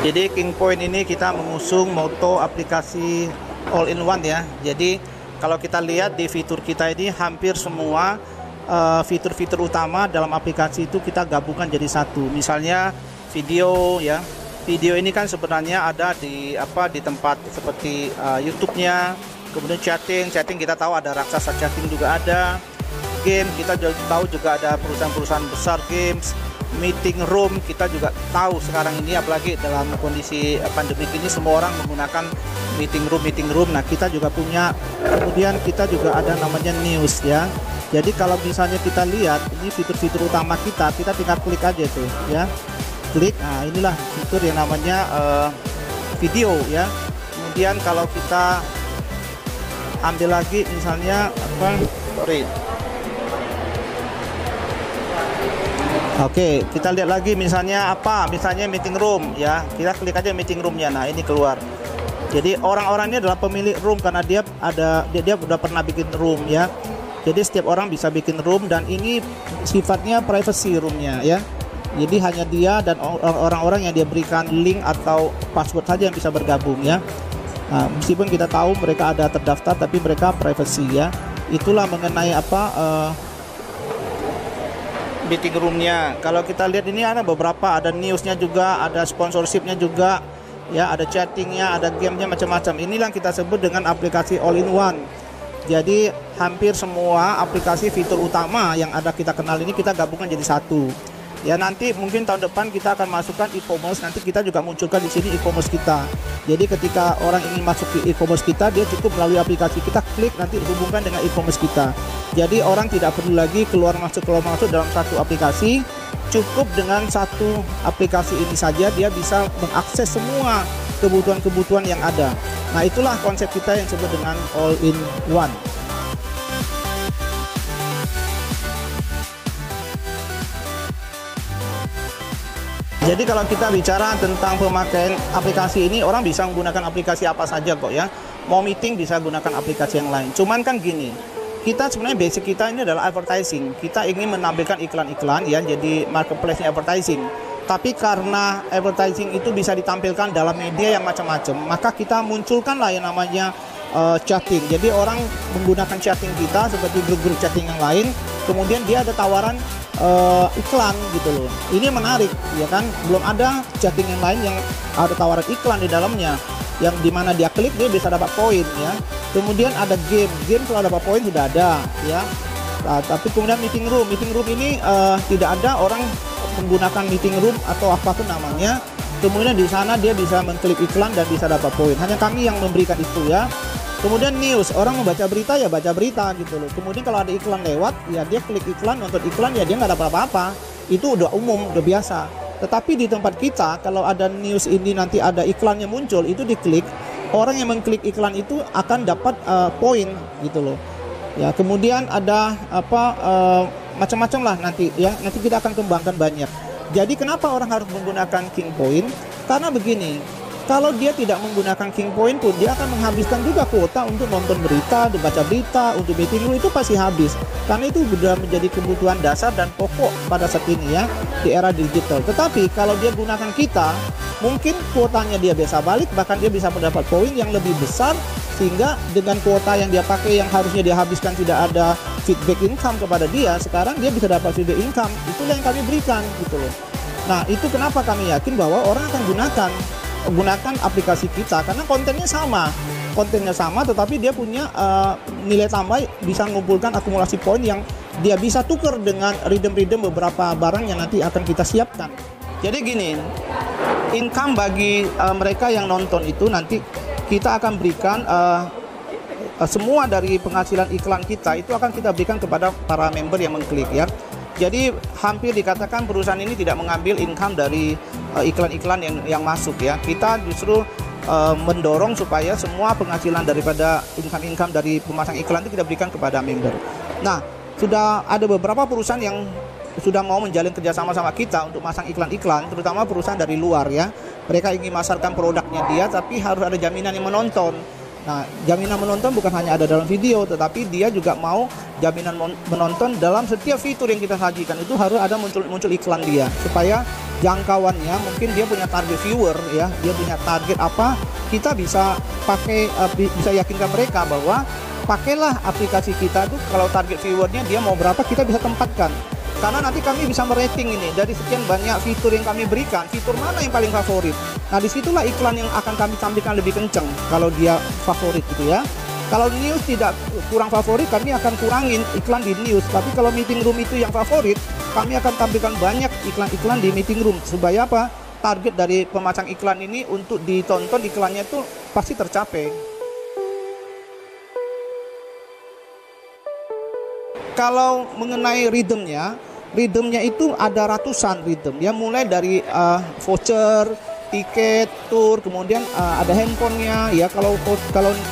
Jadi Kingpoint ini kita mengusung moto aplikasi all-in-one ya. Jadi kalau kita lihat di fitur kita ini hampir semua fitur-fitur utama dalam aplikasi itu kita gabungkan jadi satu. Misalnya video ya. Video ini kan sebenarnya ada di tempat seperti YouTube-nya. Kemudian chatting kita tahu ada raksasa chatting juga ada. Game kita tahu juga ada perusahaan-perusahaan besar games. Meeting room kita juga tahu sekarang ini, apalagi dalam kondisi pandemi ini semua orang menggunakan meeting room. Nah kita juga punya, kemudian kita juga ada namanya news ya. Jadi kalau misalnya kita lihat ini fitur-fitur utama kita tinggal klik aja tuh ya, klik. Nah inilah fitur yang namanya video ya. Kemudian kalau kita ambil lagi misalnya Oke, kita lihat lagi misalnya misalnya meeting room ya. Kita klik aja meeting roomnya. Nah, ini keluar. Jadi orang-orang ini adalah pemilik room karena dia udah pernah bikin room ya. Jadi setiap orang bisa bikin room dan ini sifatnya privacy roomnya ya. Jadi hanya dia dan orang-orang yang dia berikan link atau password saja yang bisa bergabung ya. Nah, meskipun kita tahu mereka ada terdaftar tapi mereka privacy ya. Itulah mengenai meeting roomnya. Kalau kita lihat ini ada beberapa, ada newsnya juga, ada sponsorshipnya juga ya, ada chattingnya, ada gamenya, macam-macam. Inilah yang kita sebut dengan aplikasi all-in-one. Jadi hampir semua aplikasi fitur utama yang ada kita kenal ini kita gabungkan jadi satu ya. Nanti mungkin tahun depan kita akan masukkan e-commerce, nanti kita juga munculkan di sini e-commerce kita. Jadi ketika orang ingin masuk ke e-commerce kita, dia cukup melalui aplikasi kita, klik, nanti hubungkan dengan e-commerce kita. Jadi orang tidak perlu lagi keluar masuk dalam satu aplikasi. Cukup dengan satu aplikasi ini saja dia bisa mengakses semua kebutuhan-kebutuhan yang ada. Nah itulah konsep kita yang disebut dengan all-in-one. Jadi kalau kita bicara tentang pemakaian aplikasi ini, orang bisa menggunakan aplikasi apa saja kok ya. Mau meeting bisa gunakan aplikasi yang lain. Cuman kan gini, kita sebenarnya basic kita ini adalah advertising. Kita ingin menampilkan iklan-iklan ya, jadi marketplace-nya advertising. Tapi karena advertising itu bisa ditampilkan dalam media yang macam-macam, maka kita munculkanlah yang namanya chatting. Jadi orang menggunakan chatting kita seperti grup-grup chatting yang lain, kemudian dia ada tawaran iklan gitu loh. Ini menarik ya kan, belum ada chatting yang lain yang ada tawaran iklan di dalamnya, yang dimana dia klik dia bisa dapat poin ya. Kemudian ada game kalau dapat poin sudah ada ya. Nah, tapi kemudian meeting room ini tidak ada orang menggunakan meeting room atau apapun namanya. Kemudian di sana dia bisa mengklik iklan dan bisa dapat poin. Hanya kami yang memberikan itu ya. Kemudian news, orang membaca berita ya baca berita gitu loh. Kemudian kalau ada iklan lewat ya dia klik iklan, nonton iklan ya dia nggak dapat apa-apa. Itu udah umum, udah biasa. Tetapi di tempat kita kalau ada news ini nanti ada iklannya muncul, itu diklik, orang yang mengklik iklan itu akan dapat poin gitu loh. Ya, kemudian ada macam-macam lah nanti ya. Nanti kita akan kembangkan banyak. Jadi kenapa orang harus menggunakan Kingpoint? Karena begini, kalau dia tidak menggunakan Kingpoint pun dia akan menghabiskan juga kuota untuk nonton berita, baca berita, untuk meeting room itu pasti habis. Karena itu sudah menjadi kebutuhan dasar dan pokok pada saat ini ya, di era digital. Tetapi kalau dia gunakan kita, mungkin kuotanya dia bisa balik, bahkan dia bisa mendapat poin yang lebih besar, sehingga dengan kuota yang dia pakai yang harusnya dia habiskan tidak ada feedback income kepada dia, sekarang dia bisa dapat feedback income. Itulah yang kami berikan gitu loh. Nah itu kenapa kami yakin bahwa orang akan gunakan aplikasi kita, karena kontennya sama tetapi dia punya nilai tambah, bisa mengumpulkan akumulasi poin yang dia bisa tukar dengan redeem beberapa barang yang nanti akan kita siapkan. Jadi gini, income bagi mereka yang nonton itu nanti kita akan berikan semua dari penghasilan iklan kita itu akan kita berikan kepada para member yang mengklik ya. Jadi hampir dikatakan perusahaan ini tidak mengambil income dari iklan-iklan yang masuk ya. Kita justru mendorong supaya semua penghasilan daripada income dari pemasang iklan itu kita berikan kepada member. Nah, sudah ada beberapa perusahaan yang sudah mau menjalin kerjasama sama kita untuk masang iklan-iklan, terutama perusahaan dari luar ya. Mereka ingin masarkan produknya dia, tapi harus ada jaminan yang menonton. Nah, jaminan menonton bukan hanya ada dalam video, tetapi dia juga mau jaminan menonton dalam setiap fitur yang kita sajikan itu harus ada muncul iklan dia, supaya jangkauannya mungkin dia punya target viewer ya, dia punya target apa, kita bisa pakai bisa yakinkan mereka bahwa pakailah aplikasi kita tuh kalau target viewernya dia mau berapa kita bisa tempatkan. Karena nanti kami bisa merating ini dari sekian banyak fitur yang kami berikan, fitur mana yang paling favorit. Nah, disitulah iklan yang akan kami tampilkan lebih kenceng kalau dia favorit gitu ya. Kalau news tidak kurang favorit, kami akan kurangin iklan di news. Tapi kalau meeting room itu yang favorit, kami akan tampilkan banyak iklan-iklan di meeting room. Supaya apa? Target dari pemasang iklan ini untuk ditonton iklannya itu pasti tercapai. Kalau mengenai rhythmnya itu ada ratusan rhythm ya, mulai dari voucher, tiket, tour, kemudian ada handphonenya ya. Kalau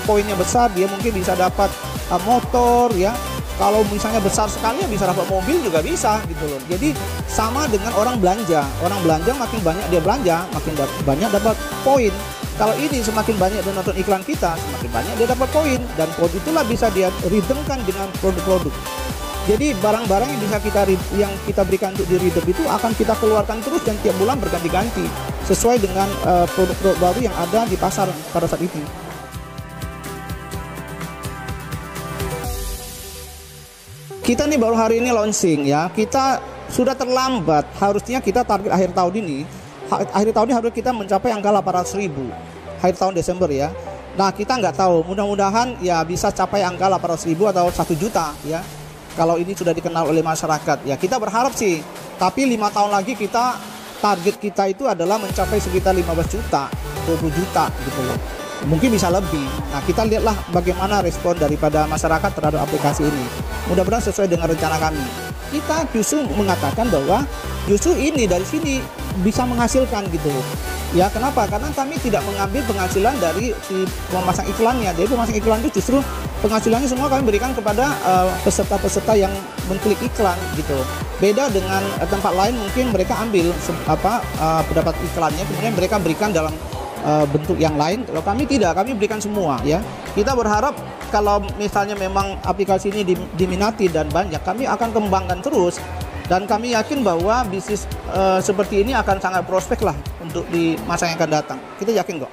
poinnya besar dia mungkin bisa dapat motor ya. Kalau misalnya besar sekali ya bisa dapat mobil juga bisa gitu loh. Jadi sama dengan orang belanja makin banyak dia belanja, makin banyak dapat poin. Kalau ini semakin banyak dia nonton iklan kita, semakin banyak dia dapat poin, dan poin itulah bisa dia rhythmkan dengan produk-produk. Jadi barang-barang yang kita berikan untuk di reader itu akan kita keluarkan terus dan tiap bulan berganti-ganti sesuai dengan produk-produk baru yang ada di pasar pada saat itu. Kita nih baru hari ini launching ya. Kita sudah terlambat. Harusnya kita target akhir tahun ini. Akhir tahun ini harus kita mencapai angka 800.000 akhir tahun Desember ya. Nah, kita nggak tahu. Mudah-mudahan ya bisa capai angka 800.000 atau 1 juta ya. Kalau ini sudah dikenal oleh masyarakat ya, kita berharap sih. Tapi 5 tahun lagi target kita itu adalah mencapai sekitar 15 juta, 20 juta gitu loh. Mungkin bisa lebih. Nah, kita lihatlah bagaimana respon daripada masyarakat terhadap aplikasi ini. Mudah-mudahan sesuai dengan rencana kami. Kita justru mengatakan bahwa justru ini dari sini bisa menghasilkan gitu loh. Ya, kenapa? Karena kami tidak mengambil penghasilan dari si pemasang iklannya. Jadi pemasang iklan itu justru penghasilannya semua kami berikan kepada peserta-peserta yang mengklik iklan gitu. Beda dengan tempat lain, mungkin mereka ambil pendapat iklannya kemudian mereka berikan dalam bentuk yang lain. Kalau kami tidak, kami berikan semua ya. Kita berharap kalau misalnya memang aplikasi ini diminati dan banyak, kami akan kembangkan terus. Dan kami yakin bahwa bisnis seperti ini akan sangat prospek lah untuk di masa yang akan datang. Kita yakin kok.